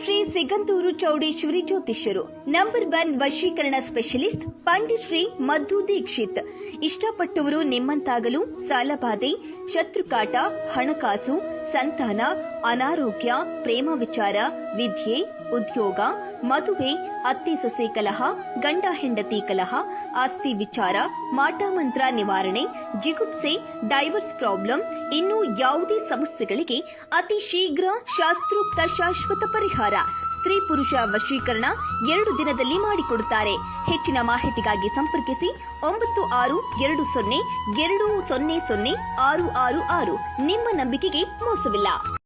Shri Sigandur Chowdeshwari ಜ್ಯೋತಿಷ್ಯರು number 1 ವಶೀಕರಣ specialist Pandit Shri ಮಧು ದೀಕ್ಷಿತ್. ಇಷ್ಟಪಟ್ಟವರು ನಿಮ್ಮಂತಾಗಲು ಸಾಲಬಾಧೆ, ಶತ್ರುಕಾಟ, ಹಣಕಾಸು, ಸಂತಾನ, ಅನಾರೋಗ್ಯ, ಪ್ರೇಮ ವಿಚಾರ, ವಿದ್ಯೆ, ಉದ್ಯೋಗ, ಮದುವೆ, ಅತ್ತೆ ಸೊಸೆ ಕಲಹ, ಗಂಡ ಹೆಂಡತಿ ಕಲಹ, ಆಸ್ತಿ ವಿಚಾರ, ಮಾಟಮಂತ್ರ ನಿವಾರಣೆ, ಜಿಗುಪ್ಸೆ, ಡೈವರ್ಸ್ ಪ್ರಾಬ್ಲಮ್, ಇನ್ನು ಯಾವುದೇ ಸಮಸ್ಯೆಗಳಿಗೆ ಅತಿ ಶೀಘ್ರ ಶಾಸ್ತ್ರೋಕ್ತ ಶಾಶ್ವತ ಪರಿಹಾರ, ಸ್ತ್ರೀ ಪುರುಷ ವಶೀಕರಣ 2 ದಿನದಲ್ಲಿ ಮಾಡಿಕೊಡುತ್ತಾರೆ. ಹೆಚ್ಚಿನ ಮಾಹಿತಿಗಾಗಿ ಸಂಪರ್ಕಿಸಿ 9620200666. ನಿಮ್ಮ ನಂಬಿಕೆಗೆ ಮೋಸವಿಲ್ಲ.